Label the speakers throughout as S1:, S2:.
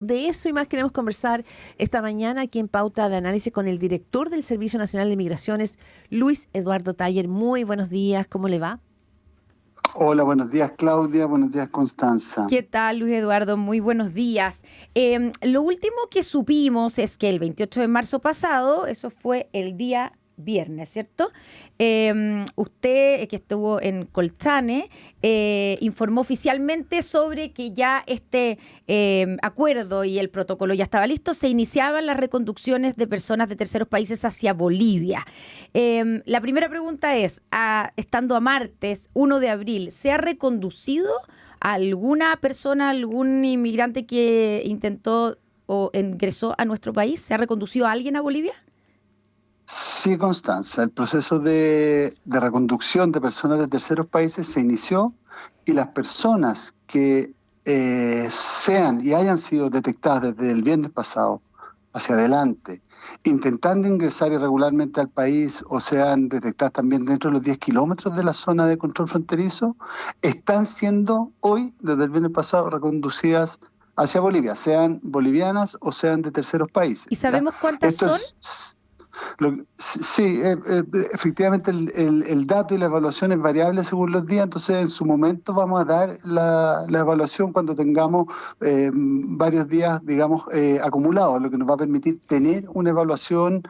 S1: De eso y más queremos conversar esta mañana aquí en Pauta de Análisis con el director del Servicio Nacional de Migraciones, Luis Eduardo Taller. Muy buenos días, ¿cómo le va?
S2: Hola, buenos días Claudia, buenos días Constanza.
S3: ¿Qué tal, Luis Eduardo? Muy buenos días. Lo último que supimos es que el 28 de marzo pasado, eso fue el día viernes, ¿cierto? Usted, que estuvo en Colchane, informó oficialmente sobre que ya este acuerdo y el protocolo ya estaba listo. Se iniciaban las reconducciones de personas de terceros países hacia Bolivia. La primera pregunta es, estando a martes 1 de abril, ¿se ha reconducido a alguna persona, algún inmigrante que intentó o ingresó a nuestro país? ¿Se ha reconducido a alguien a Bolivia?
S2: Sí, Constanza, el proceso de reconducción de personas de terceros países se inició y las personas que sean y hayan sido detectadas desde el viernes pasado hacia adelante, intentando ingresar irregularmente al país o sean detectadas también dentro de los 10 kilómetros de la zona de control fronterizo, están siendo hoy, desde el viernes pasado, reconducidas hacia Bolivia, sean bolivianas o sean de terceros países.
S3: ¿Y
S2: ¿Ya?
S3: sabemos cuántas
S2: Esto
S3: son?
S2: es... Sí, efectivamente el dato y la evaluación es variable según los días, entonces en su momento vamos a dar la evaluación cuando tengamos varios días, digamos, acumulados, lo que nos va a permitir tener una evaluación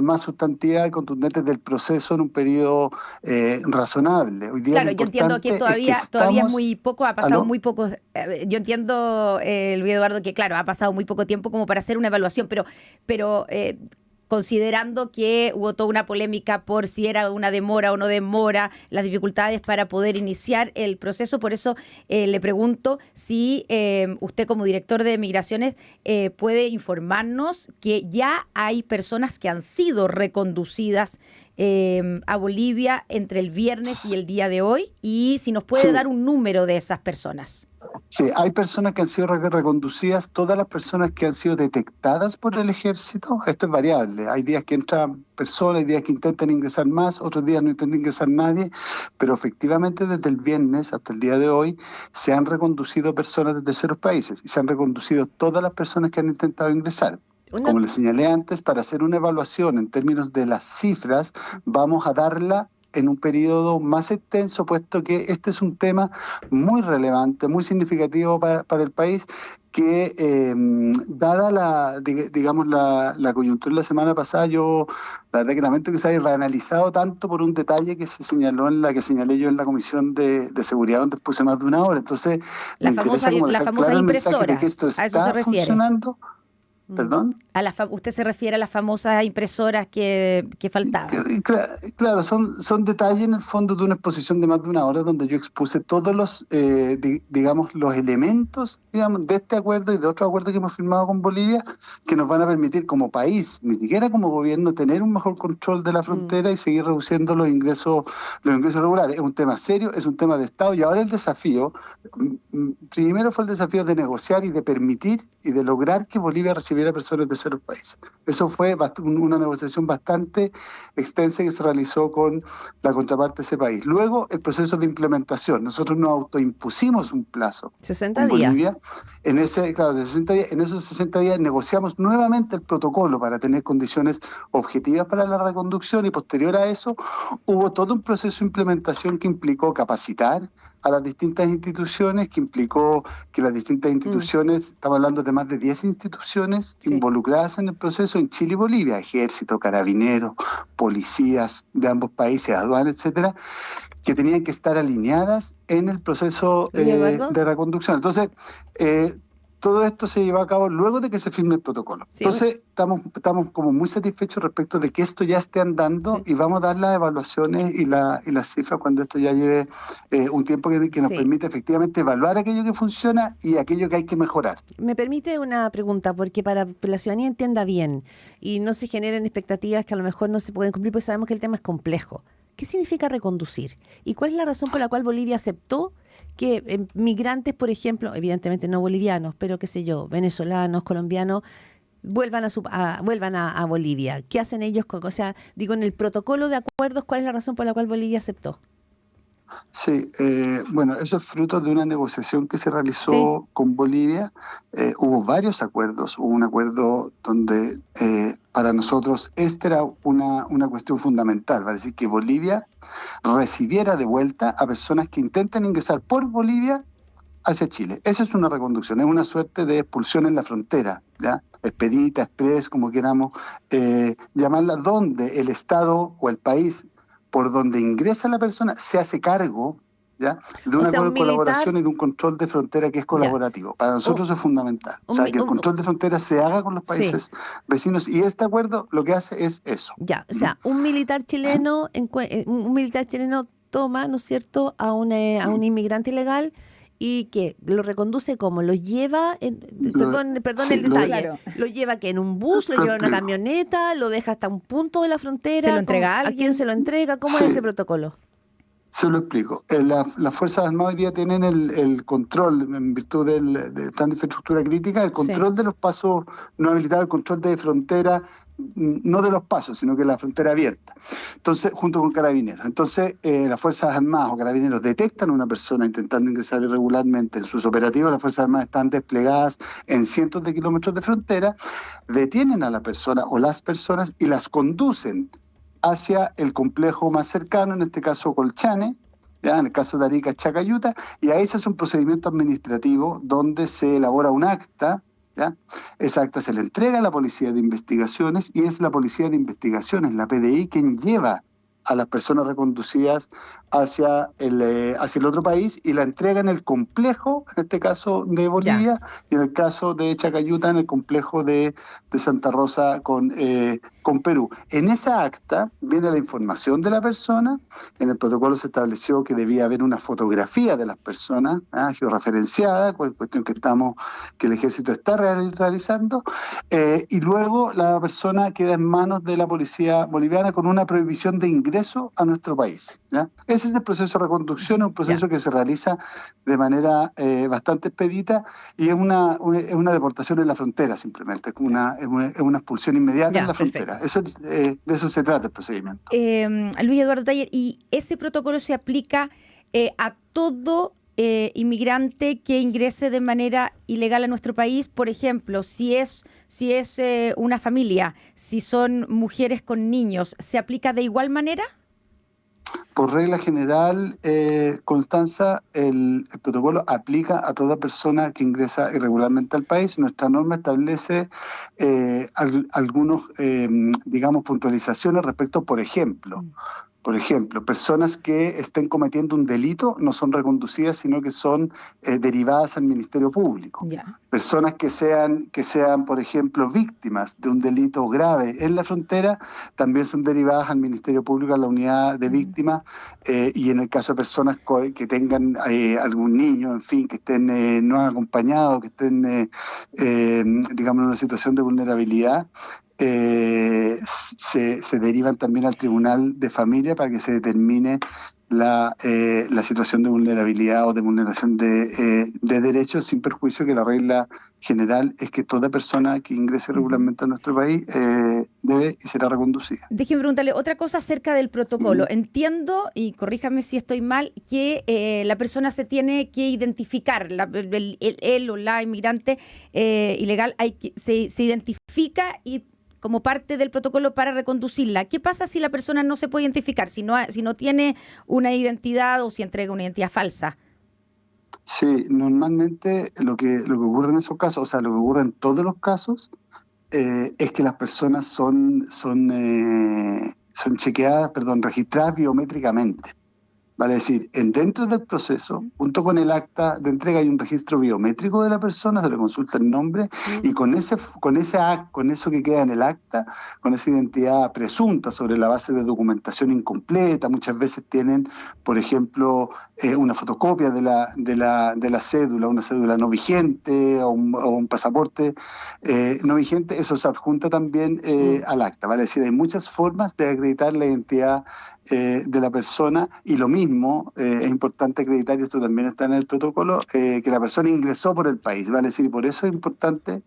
S2: más sustantiva y contundente del proceso en un periodo razonable. Hoy día lo
S3: Claro, yo entiendo que
S2: importante es que
S3: todavía es
S2: estamos...
S3: muy poco, ha pasado
S2: ¿Aló?
S3: muy poco. Yo entiendo, Luis Eduardo, que claro, ha pasado muy poco tiempo como para hacer una evaluación, pero considerando que hubo toda una polémica por si era una demora o no demora, las dificultades para poder iniciar el proceso. Por eso le pregunto si usted como director de Migraciones puede informarnos que ya hay personas que han sido reconducidas a Bolivia entre el viernes y el día de hoy, y si nos puede dar
S2: Sí.
S3: un número de esas personas.
S2: Sí, hay personas que han sido reconducidas, todas las personas que han sido detectadas por el ejército, esto es variable, hay días que entran personas, hay días que intentan ingresar más, otros días no intentan ingresar nadie, pero efectivamente desde el viernes hasta el día de hoy se han reconducido personas de terceros países y se han reconducido todas las personas que han intentado ingresar.
S1: Una,
S2: Como les señalé antes, para hacer una evaluación en términos de las cifras, vamos a darla en un periodo más extenso, puesto que este es un tema muy relevante, muy significativo para el país, que dada digamos, la coyuntura la semana pasada, yo la verdad que lamento que se haya reanalizado tanto por un detalle que se señaló en la que señalé yo en la Comisión de Seguridad, donde puse más de una hora. Entonces, me interesa como
S3: Las
S2: dejar
S3: famosas
S2: claro el mensaje de que
S3: impresoras,
S2: esto
S3: ¿a eso se
S2: está
S3: refiere?
S2: funcionando. ¿Perdón?
S3: Usted se refiere a las famosas impresoras que faltaban.
S2: Claro, son detalles en el fondo de una exposición de más de una hora donde yo expuse todos los, digamos, los elementos, digamos, de este acuerdo y de otro acuerdo que hemos firmado con Bolivia que nos van a permitir como país, ni siquiera como gobierno, tener un mejor control de la frontera y seguir reduciendo los ingresos regulares. Es un tema serio, es un tema de Estado y ahora el desafío, primero fue el desafío de negociar y de permitir y de lograr que Bolivia recibiera personas de terceros países. Eso fue una negociación bastante extensa que se realizó con la contraparte de ese país. Luego, el proceso de implementación. Nosotros nos autoimpusimos un plazo
S1: 60
S2: con
S1: días.
S2: Bolivia. Claro, de 60 días, en esos 60 días negociamos nuevamente el protocolo para tener condiciones objetivas para la reconducción y posterior a eso hubo todo un proceso de implementación que implicó capacitar a las distintas instituciones, que implicó que las distintas instituciones, estamos hablando de más de 10 instituciones
S1: Sí.
S2: involucradas en el proceso en Chile y Bolivia, ejército, carabineros, policías de ambos países, aduanas, etcétera, que tenían que estar alineadas en el proceso
S1: Luis Eduardo,
S2: de reconducción. Entonces, todo esto se llevó a cabo luego de que se firme el protocolo.
S1: sí,
S2: Entonces, estamos como muy satisfechos respecto de que esto ya esté andando
S1: sí,
S2: y vamos a dar las evaluaciones y las cifras cuando esto ya lleve un tiempo que nos
S1: sí.
S2: permite efectivamente evaluar aquello que funciona y aquello que hay que mejorar.
S1: Me permite una pregunta, porque para que la ciudadanía entienda bien y no se generen expectativas que a lo mejor no se pueden cumplir, pues sabemos que el tema es complejo. ¿Qué significa reconducir? ¿Y cuál es la razón por la cual Bolivia aceptó que migrantes, por ejemplo, evidentemente no bolivianos, pero qué sé yo, venezolanos, colombianos, vuelvan a Bolivia? ¿Qué hacen ellos? O sea, digo, en el protocolo de acuerdos, ¿cuál es la razón por la cual Bolivia aceptó?
S2: Sí, bueno, eso es fruto de una negociación que se realizó
S1: Sí.
S2: con Bolivia. Hubo varios acuerdos. Hubo un acuerdo donde para nosotros esta era una cuestión fundamental, es decir, que Bolivia recibiera de vuelta a personas que intentan ingresar por Bolivia hacia Chile. Esa es una reconducción, es una suerte de expulsión en la frontera, ¿ya? Expedita, express, como queramos llamarla, donde el Estado o el país por donde ingresa la persona se hace cargo, ¿ya?, de
S1: O
S2: una
S1: sea, un militar,
S2: colaboración y de un control de frontera que es
S1: ya.
S2: colaborativo. Para
S1: Un,
S2: nosotros eso es fundamental. O
S1: un
S2: sea,
S1: mi-
S2: que el control de frontera se haga con los
S1: sí.
S2: países vecinos y este acuerdo lo que hace es eso.
S1: Ya, o
S2: ¿Mm?
S1: sea, un militar chileno, un militar chileno toma, ¿no es cierto?, a un inmigrante ilegal y que lo reconduce como, lo lleva,
S2: Lo-
S1: perdón
S2: sí,
S1: el detalle,
S3: Claro.
S1: lo lleva que en un bus, lo
S2: lo
S1: lleva en una
S2: explico.
S1: camioneta, lo deja hasta un punto de la
S3: ¿Se lo
S1: frontera,
S3: entrega a
S1: ¿a quién
S3: alguien?
S1: se lo entrega? ¿Cómo es ese
S2: Sí,
S1: protocolo?
S2: se lo explico. Las Fuerzas Armadas hoy día tienen el control, en virtud del plan de infraestructura crítica, el
S1: Sí,
S2: control de los pasos no habilitados, el control de frontera, no de los pasos, sino que la frontera abierta. Entonces, junto con Carabineros. Entonces, las Fuerzas Armadas o Carabineros detectan a una persona intentando ingresar irregularmente. En sus operativos, las Fuerzas Armadas están desplegadas en cientos de kilómetros de frontera, detienen a la persona o las personas y las conducen hacia el complejo más cercano, en este caso Colchane, ¿ya?, en el caso de Arica, Chacayuta, y ahí se hace un procedimiento administrativo donde se elabora un acta, ¿ya? Esa acta se le entrega a la Policía de Investigaciones y es la Policía de Investigaciones, la PDI, quien lleva a las personas reconducidas hacia el otro país y la entrega en el complejo, en este caso de
S1: ya,
S2: Bolivia, y en el caso de Chacayuta, en el complejo de Santa Rosa con Perú. En esa acta viene la información de la persona. En el protocolo se estableció que debía haber una fotografía de las personas, georreferenciada, cuestión que el ejército está realizando, y luego la persona queda en manos de la policía boliviana con una prohibición de ingreso a nuestro país, ¿ya? Ese es el proceso de reconducción, es un
S1: ya.
S2: proceso que se realiza de manera bastante expedita y es una deportación en la frontera simplemente, es una expulsión inmediata en
S1: Ya,
S2: la frontera.
S1: perfecto.
S2: Eso, de eso se trata el procedimiento.
S3: Luis Eduardo Taller, ¿y ese protocolo se aplica a todo inmigrante que ingrese de manera ilegal a nuestro país? Por ejemplo, si es una familia, si son mujeres con niños, ¿se aplica de igual manera?
S2: Por regla general, Constanza, el protocolo aplica a toda persona que ingresa irregularmente al país. Nuestra norma establece algunos, digamos, puntualizaciones respecto, por ejemplo, personas que estén cometiendo un delito no son reconducidas, sino que son derivadas al Ministerio Público.
S3: Ya.
S2: Personas que sean, por ejemplo, víctimas de un delito grave en la frontera, también son derivadas al Ministerio Público, a la unidad de víctimas, y en el caso de personas que tengan algún niño, en fin, que estén no acompañados, que estén, digamos, en una situación de vulnerabilidad, se derivan también al Tribunal de Familia para que se determine la situación de vulnerabilidad o de vulneración de derechos, sin perjuicio que la regla general es que toda persona que ingrese regularmente a nuestro país debe y será reconducida.
S3: Déjeme preguntarle otra cosa acerca del protocolo. Entiendo, y corríjame si estoy mal, que la persona se tiene que identificar, él o la inmigrante ilegal se identifica y como parte del protocolo para reconducirla. ¿Qué pasa si la persona no se puede identificar, si no tiene una identidad o si entrega una identidad falsa?
S2: Sí, normalmente lo que ocurre en esos casos, o sea, lo que ocurre en todos los casos, es que las personas son chequeadas, registradas biométricamente. Vale decir, dentro del proceso, junto con el acta de entrega, hay un registro biométrico de la persona, se le consulta el nombre, y con eso que queda en el acta, con esa identidad presunta sobre la base de documentación incompleta, muchas veces tienen, por ejemplo, una fotocopia de la cédula, una cédula no vigente o un pasaporte no vigente, eso se adjunta también al acta. Vale decir, hay muchas formas de acreditar la identidad de la persona, y lo mismo es importante acreditar, y esto también está en el protocolo, que la persona ingresó por el país, vale decir, y por eso es importante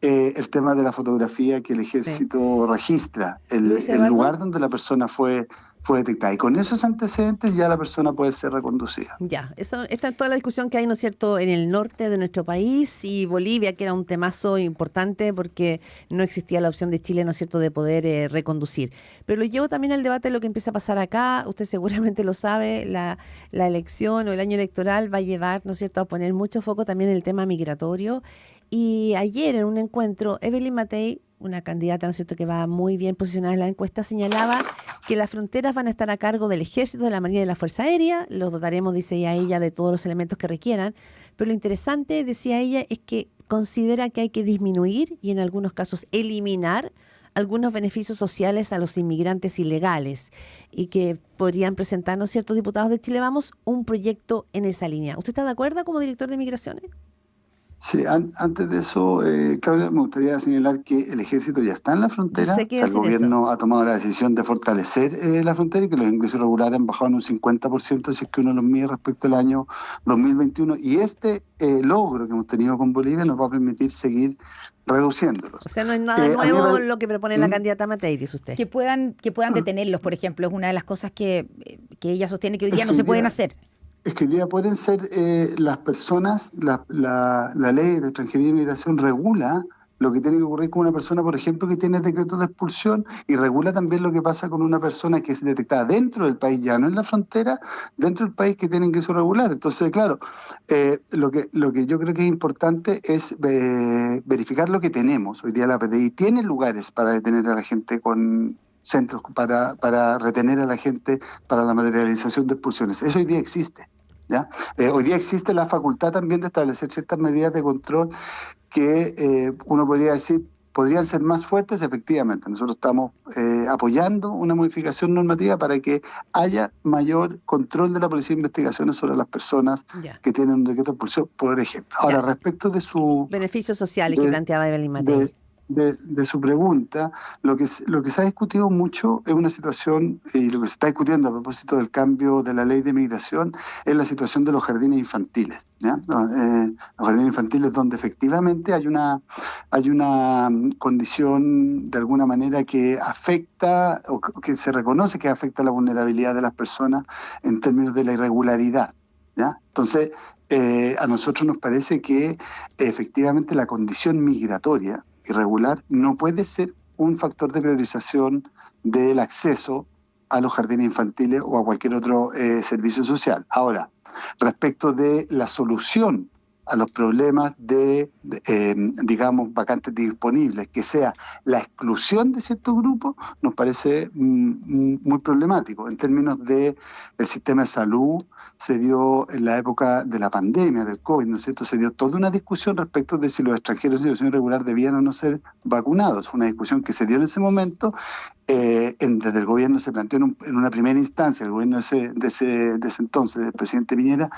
S2: el tema de la fotografía, que el ejército registra el
S1: Luis Eduardo.
S2: lugar donde la persona fue fue detectada. Y con esos antecedentes ya la persona puede ser reconducida.
S1: Ya, esta es toda la discusión que hay, ¿no es cierto?, en el norte de nuestro país y Bolivia, que era un temazo importante porque no existía la opción de Chile, ¿no es cierto?, de poder reconducir. Pero lo llevo también al debate de lo que empieza a pasar acá. Usted seguramente lo sabe, la elección o el año electoral va a llevar, ¿no es cierto?, a poner mucho foco también en el tema migratorio. Y ayer en un encuentro, Evelyn Matei, una candidata, ¿no es cierto?, que va muy bien posicionada en la encuesta, señalaba que las fronteras van a estar a cargo del Ejército, de la Marina y de la Fuerza Aérea. Los dotaremos, dice ella, de todos los elementos que requieran. Pero lo interesante, decía ella, es que considera que hay que disminuir y en algunos casos eliminar algunos beneficios sociales a los inmigrantes ilegales y que podrían presentarnos ciertos diputados de Chile Vamos un proyecto en esa línea. ¿Usted está de acuerdo como director de Migraciones?
S2: Sí, antes de eso, Claudia, me gustaría señalar que el ejército ya está en la
S1: Yo
S2: frontera.
S1: sé que
S2: O sea, el
S1: decir eso.
S2: gobierno ha tomado la decisión de fortalecer la frontera y que los ingresos regulares han bajado en un 50% si es que uno los mide respecto al año 2021. Y este logro que hemos tenido con Bolivia nos va a permitir seguir reduciéndolos.
S1: O sea, no es nada
S2: A mí me
S1: nuevo
S2: pare-
S1: lo que propone la candidata Matei, dice usted.
S3: Que puedan detenerlos, por ejemplo, es una de las cosas que ella sostiene que hoy día
S2: Es
S3: no
S2: que
S3: se
S2: hoy
S3: pueden
S2: día-
S3: hacer.
S2: Es que hoy día pueden ser las personas, la ley de extranjería y migración regula lo que tiene que ocurrir con una persona, por ejemplo, que tiene decreto de expulsión y regula también lo que pasa con una persona que es detectada dentro del país, ya no en la frontera, dentro del país que tiene ingreso regular. Entonces, claro, lo que yo creo que es importante es verificar lo que tenemos. Hoy día la PDI tiene lugares para detener a la gente con centros para retener a la gente para la materialización de expulsiones. Eso hoy día existe. ¿Ya? Hoy día existe la facultad también de establecer ciertas medidas de control que uno podría decir podrían ser más fuertes, efectivamente. Nosotros estamos apoyando una modificación normativa para que haya mayor control de la Policía de Investigaciones sobre las personas
S1: Ya.
S2: que tienen un decreto de expulsión, por ejemplo. Ahora,
S1: Ya.
S2: respecto de su
S1: Beneficios sociales que
S2: de,
S1: planteaba Evelyn Matei.
S2: de su pregunta, lo que se ha discutido mucho es una situación, y lo que se está discutiendo a propósito del cambio de la ley de migración, es la situación de los jardines infantiles, ¿ya? Los jardines infantiles donde efectivamente hay una condición de alguna manera que afecta, o que se reconoce que afecta la vulnerabilidad de las personas en términos de la irregularidad, ¿ya? Entonces, a nosotros nos parece que efectivamente la condición migratoria irregular no puede ser un factor de priorización del acceso a los jardines infantiles o a cualquier otro servicio social. Ahora, respecto de la solución a los problemas digamos, vacantes disponibles, que sea la exclusión de ciertos grupos, nos parece muy problemático. En términos del sistema de salud, se dio en la época de la pandemia, del COVID, ¿no es cierto? Se dio toda una discusión respecto de si los extranjeros en situación irregular debían o no ser vacunados. Fue una discusión que se dio en ese momento. Desde el gobierno se planteó en una primera instancia, el gobierno de ese entonces, del presidente Piñera,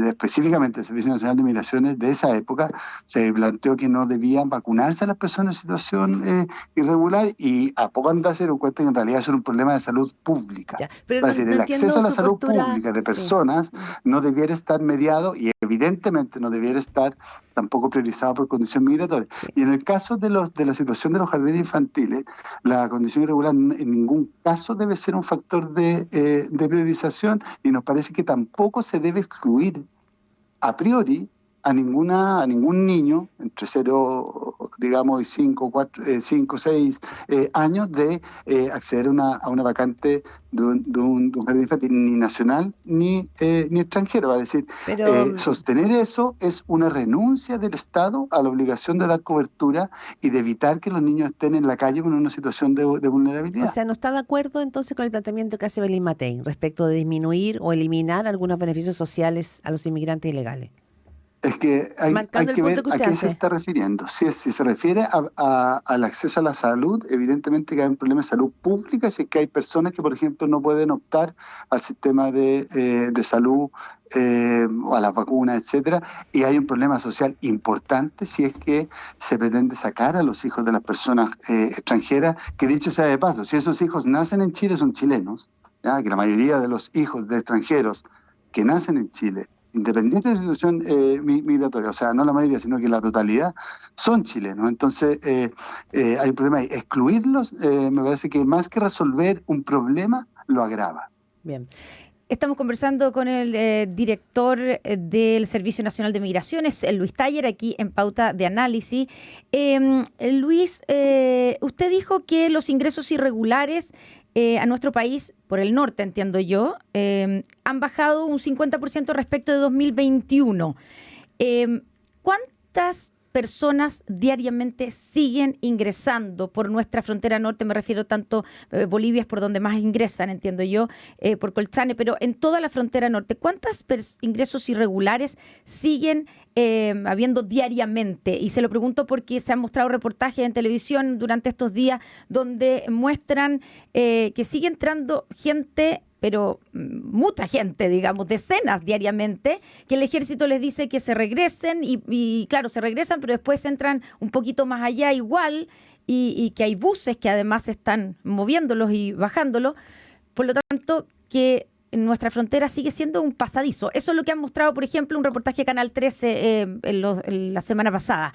S2: específicamente del Servicio Nacional de Migraciones de esa época, se planteó que no debían vacunarse a las personas en situación irregular y a poco andar se dieron cuenta que en realidad eso era un problema de salud pública.
S1: Ya. Pero
S2: Para
S1: no,
S2: decir,
S1: no
S2: el
S1: entiendo
S2: acceso a la
S1: su
S2: salud
S1: postura.
S2: pública de
S1: Sí.
S2: personas no debiera estar mediado y evidentemente no debiera estar tampoco priorizado por condición migratoria.
S1: Sí.
S2: Y en el caso de la situación de los jardines infantiles, la condición irregular en ningún caso debe ser un factor de priorización y nos parece que tampoco se debe excluir a priori a ningún niño entre 0, digamos, y 5, 6 años de acceder a una vacante de un jardín infantil, ni nacional ni extranjero. Es decir,
S1: Pero,
S2: sostener eso es una renuncia del Estado a la obligación de dar cobertura y de evitar que los niños estén en la calle con una situación de
S1: o
S2: vulnerabilidad.
S1: sea, ¿no está de acuerdo entonces con el planteamiento que hace Evelyn Matei respecto de disminuir o eliminar algunos beneficios sociales a los inmigrantes ilegales?
S2: Es que hay
S1: Marcando el
S2: que
S1: punto
S2: ver
S1: que
S2: a
S1: usted
S2: qué
S1: hace.
S2: se está refiriendo. Si se refiere al acceso a la salud, evidentemente que hay un problema de salud pública, si es que hay personas que, por ejemplo, no pueden optar al sistema de salud o a las vacunas, etcétera, y hay un problema social importante si es que se pretende sacar a los hijos de las personas extranjeras, que dicho sea de paso, si esos hijos nacen en Chile son chilenos, ¿ya? Que la mayoría de los hijos de extranjeros que nacen en Chile, independiente de la situación migratoria, o sea, no la mayoría, sino que la totalidad, son chilenos. Entonces, hay un problema ahí. Excluirlos, me parece que más que resolver un problema, lo agrava.
S1: Bien.
S3: Estamos conversando con el director del Servicio Nacional de Migraciones, Luis Taller, aquí en Pauta de Análisis. Luis, usted dijo que los ingresos irregulares a nuestro país, por el norte entiendo yo, han bajado un 50% respecto de 2021. ¿Cuántas personas diariamente siguen ingresando por nuestra frontera norte? Me refiero tanto, Bolivia es por donde más ingresan, entiendo yo, por Colchane, pero en toda la frontera norte, ¿cuántos ingresos irregulares siguen habiendo diariamente? Y se lo pregunto porque se han mostrado reportajes en televisión durante estos días donde muestran que sigue entrando gente, pero mucha gente, digamos, decenas diariamente, que el ejército les dice que se regresen y claro, se regresan, pero después entran un poquito más allá igual y que hay buses que además están moviéndolos y bajándolos. Por lo tanto, que nuestra frontera sigue siendo un pasadizo. Eso es lo que han mostrado, por ejemplo, un reportaje de Canal 13 en la semana pasada.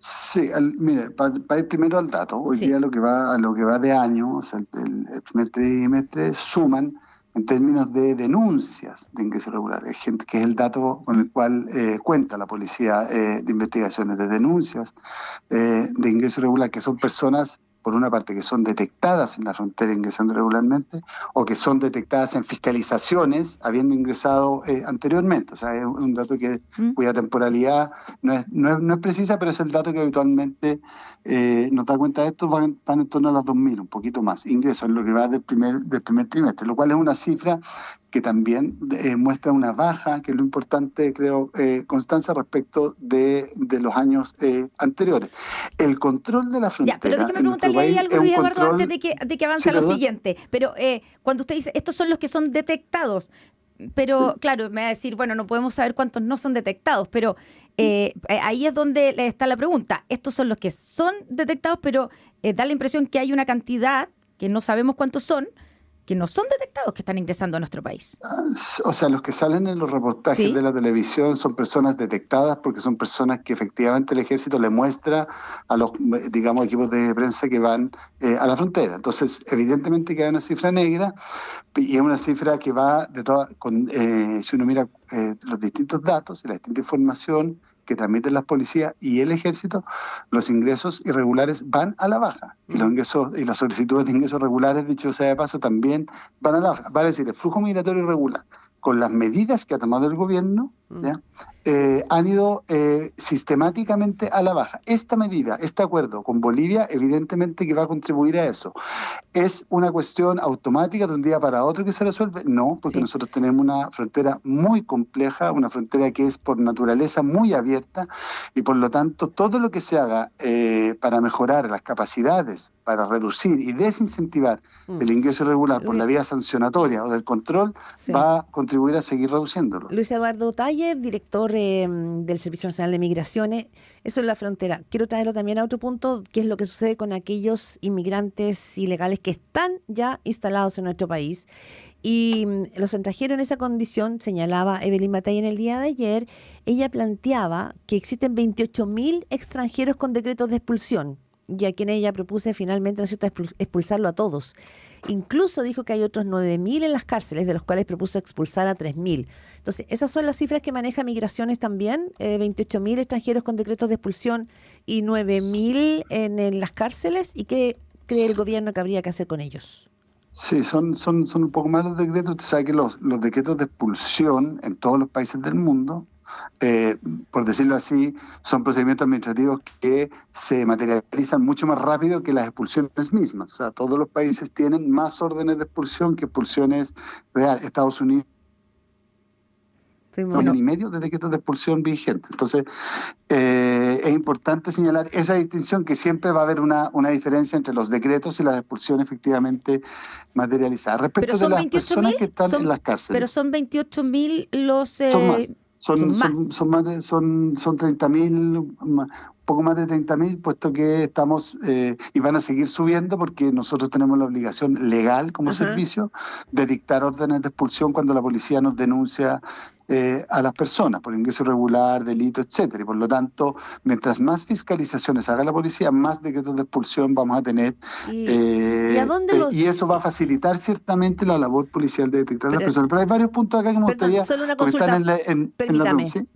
S2: Sí, mire, para ir primero al dato, hoy
S3: Sí.
S2: día lo que va de año, o sea, el primer trimestre, suman en términos de denuncias de ingresos irregulares, gente que es el dato con el cual cuenta la policía de investigaciones de denuncias de ingresos irregulares, que son personas, por una parte, que son detectadas en la frontera ingresando regularmente, o que son detectadas en fiscalizaciones habiendo ingresado anteriormente. O sea, es un dato cuya temporalidad no es precisa, pero es el dato que habitualmente nos da cuenta de esto. Van en torno a los 2.000, un poquito más, ingresos en lo que va del primer trimestre, lo cual es una cifra que también muestra una baja, que es lo importante, creo, Constanza, respecto de los años anteriores. El control de la frontera...
S3: Ya, pero déjeme preguntarle ahí algo, Luis Eduardo, antes de que avance a lo siguiente. Pero cuando usted dice, estos son los que son detectados, pero claro, me va a decir, bueno, no podemos saber cuántos no son detectados, pero ahí es donde está la pregunta. Estos son los que son detectados, pero da la impresión que hay una cantidad, que no sabemos cuántos son, que no son detectados, que están ingresando a nuestro país.
S2: O sea, los que salen en los reportajes
S3: ¿Sí?
S2: de la televisión son personas detectadas porque son personas que efectivamente el ejército le muestra a los, digamos, equipos de prensa que van a la frontera. Entonces, evidentemente que hay una cifra negra y es una cifra que va de toda, si uno mira los distintos datos y la distinta información que transmiten las policías y el ejército, los ingresos irregulares van a la baja. Y los ingresos y las solicitudes de ingresos regulares, dicho sea de paso, también van a la baja. Vale decir, el flujo migratorio irregular, con las medidas que ha tomado el gobierno, ¿ya? Han ido sistemáticamente a la baja. Esta medida, este acuerdo con Bolivia, evidentemente que va a contribuir a eso. ¿Es una cuestión automática de un día para otro que se resuelve? No, porque nosotros tenemos una frontera muy compleja, una frontera que es por naturaleza muy abierta y por lo tanto todo lo que se haga para mejorar las capacidades, para reducir y desincentivar el ingreso irregular por la vía sancionatoria o del control, va a contribuir a seguir reduciéndolo.
S1: Luis Eduardo Taller, director del Servicio Nacional de Migraciones. Eso es la frontera. Quiero traerlo también a otro punto, que es lo que sucede con aquellos inmigrantes ilegales que están ya instalados en nuestro país. Y los trajeron en esa condición, señalaba Evelyn Matei en el día de ayer. Ella planteaba que existen 28.000 extranjeros con decretos de expulsión, y a quien ella propuse finalmente, ¿no es cierto?, expulsarlo a todos. Incluso dijo que hay otros 9.000 en las cárceles, de los cuales propuso expulsar a 3.000. Entonces, esas son las cifras que maneja Migraciones también, 28.000 extranjeros con decretos de expulsión y 9.000 en las cárceles. ¿Y qué cree el gobierno que habría que hacer con ellos?
S2: Sí, son un poco más los decretos. Usted sabe que los decretos de expulsión en todos los países del mundo, por decirlo así, son procedimientos administrativos que se materializan mucho más rápido que las expulsiones mismas. O sea, todos los países tienen más órdenes de expulsión que expulsiones reales. Estados Unidos, un año y medio de decretos de expulsión vigentes. Entonces, es importante señalar esa distinción, que siempre va a haber una diferencia entre los decretos y las expulsiones efectivamente materializadas. Respecto de las personas que están en las cárceles.
S3: Pero son 28.000 los...
S2: son más. Son 30.000, un poco más de 30.000, puesto que estamos y van a seguir subiendo porque nosotros tenemos la obligación legal como servicio de dictar órdenes de expulsión cuando la policía nos denuncia a las personas por ingreso irregular, delito, etcétera. Y por lo tanto, mientras más fiscalizaciones haga la policía, más decretos de expulsión vamos a tener.
S1: ¿Y a dónde
S2: y eso va a facilitar ciertamente la labor policial de detectar a las personas. Pero hay varios puntos acá que me gustaría...
S1: Solo una
S2: porque
S1: consulta.
S2: están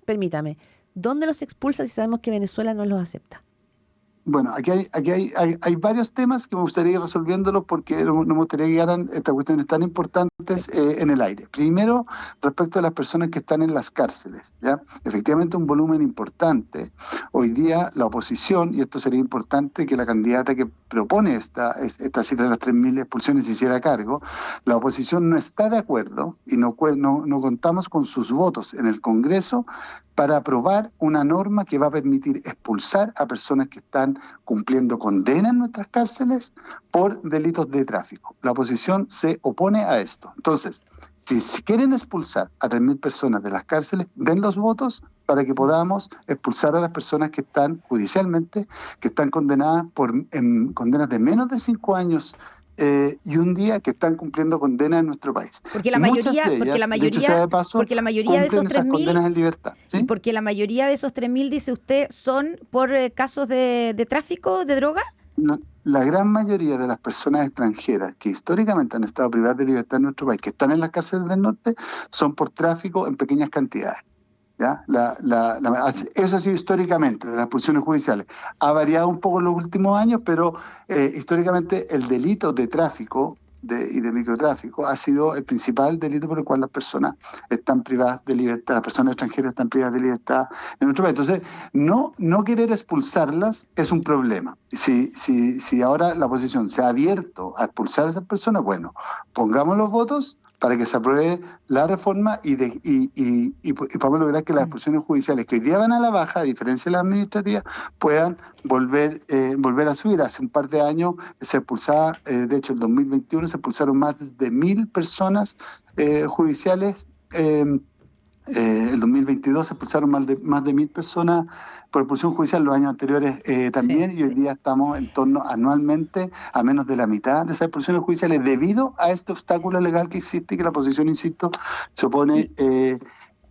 S1: Permítame. ¿Dónde los expulsa si sabemos que Venezuela no los acepta?
S2: Bueno, aquí hay varios temas que me gustaría ir resolviéndolos porque no me gustaría que quedaran estas cuestiones tan importantes en el aire. Primero, respecto a las personas que están en las cárceles, ¿ya? Efectivamente, un volumen importante. Hoy día, la oposición, y esto sería importante que la candidata que propone esta cifra de las 3.000 expulsiones se hiciera cargo, la oposición no está de acuerdo y no contamos con sus votos en el Congreso para aprobar una norma que va a permitir expulsar a personas que están cumpliendo condena en nuestras cárceles por delitos de tráfico. La oposición se opone a esto. Entonces, si quieren expulsar a 3.000 personas de las cárceles, den los votos para que podamos expulsar a las personas que están judicialmente, que están condenadas por condenas de menos de 5 años y un día, que están cumpliendo condenas en nuestro país.
S3: Porque la mayoría de esos 3.000
S2: condenas en libertad, ¿sí?
S3: Porque la mayoría de esos 3.000, dice usted, son por casos de tráfico de droga.
S2: No, la gran mayoría de las personas extranjeras que históricamente han estado privadas de libertad en nuestro país, que están en las cárceles del norte, son por tráfico en pequeñas cantidades. ¿Ya? Eso ha sido históricamente de las expulsiones judiciales. Ha variado un poco en los últimos años, pero históricamente el delito de tráfico y de microtráfico ha sido el principal delito por el cual las personas están privadas de libertad, las personas extranjeras están privadas de libertad en nuestro país. Entonces, no querer expulsarlas es un problema. Si ahora la oposición se ha abierto a expulsar a esas personas, bueno, pongamos los votos para que se apruebe la reforma y podamos lograr que las expulsiones judiciales, que hoy día van a la baja, a diferencia de las administrativas, puedan volver a subir. Hace un par de años se expulsaba, de hecho en 2021 se expulsaron más de 1.000 personas judiciales. El 2022 se expulsaron más de 1.000 personas por expulsión judicial, los años anteriores también, y hoy día estamos en torno anualmente a menos de la mitad de esas expulsiones judiciales debido a este obstáculo legal que existe y que la oposición, insisto, se opone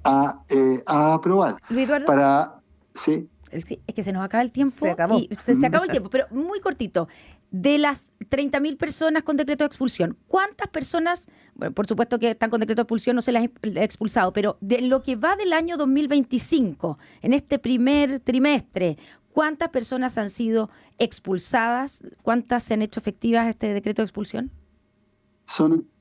S2: a aprobar.
S3: Luis Eduardo,
S2: sí,
S3: es que se nos acaba el tiempo.
S1: Se acabó.
S3: Se acabó el tiempo, pero muy cortito. De las 30.000 personas con decreto de expulsión, ¿cuántas personas, bueno, por supuesto que están con decreto de expulsión, no se las ha expulsado, pero de lo que va del año 2025, en este primer trimestre, ¿cuántas personas han sido expulsadas? ¿Cuántas se han hecho efectivas este decreto de expulsión?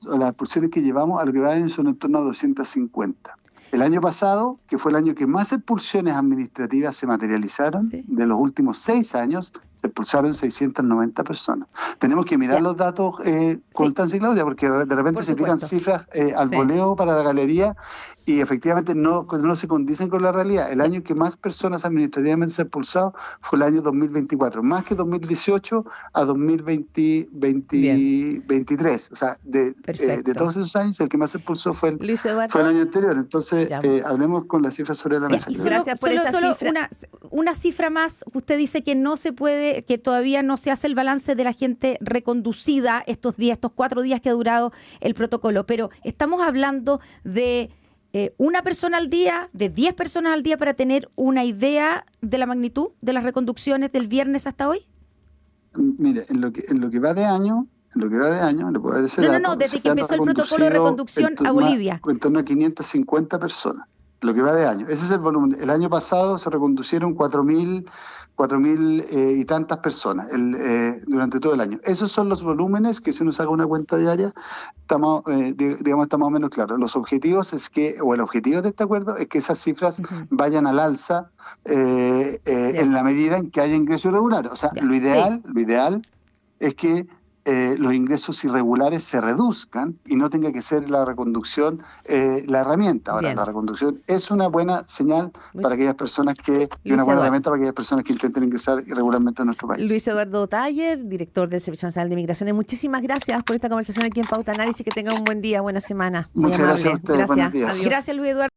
S2: Las expulsiones que llevamos a lo que va son en torno a 250. El año pasado, que fue el año que más expulsiones administrativas se materializaron, de los últimos 6 años, se expulsaron 690 personas. Tenemos que mirar los datos, Constanza y Claudia, porque de repente se tiran cifras al voleo para la galería y efectivamente no se condicen con la realidad. El año que más personas administrativamente se han expulsado fue el año 2024, más que 2018 a 2023. O sea, de todos esos años, el que más se expulsó fue el año anterior. Entonces, hablemos con las cifras sobre la mesa.
S1: Gracias por esa cifra.
S3: Una cifra más, usted dice que no se puede, que todavía no se hace el balance de la gente reconducida estos 4 días que ha durado el protocolo, pero estamos hablando de una persona al día, de 10 personas al día, para tener una idea de la magnitud de las reconducciones del viernes hasta hoy.
S2: Mire, en lo que va de año, le puedo dar ese dato.
S3: No, desde que empezó el protocolo de reconducción a Bolivia.
S2: En torno a 550 personas, lo que va de año. Ese es el volumen. El año pasado se reconducieron 4.000 y tantas personas durante todo el año. Esos son los volúmenes que, si uno saca una cuenta diaria, estamos más o menos claros. Los objetivos el objetivo de este acuerdo es que esas cifras vayan al alza en la medida en que haya ingresos irregulares. O sea, lo ideal es que los ingresos irregulares se reduzcan y no tenga que ser la reconducción la herramienta. Ahora, la reconducción es una buena señal para aquellas personas y una buena herramienta para aquellas personas que intenten ingresar irregularmente a nuestro país.
S1: Luis Eduardo Taller, director del Servicio Nacional de Migraciones, muchísimas gracias por esta conversación aquí en Pauta Análisis. Que tenga un buen día, buena semana.
S2: Muchas gracias a ustedes.
S1: Gracias.
S2: Buenos días.
S1: Adiós.
S3: Gracias, Luis Eduardo.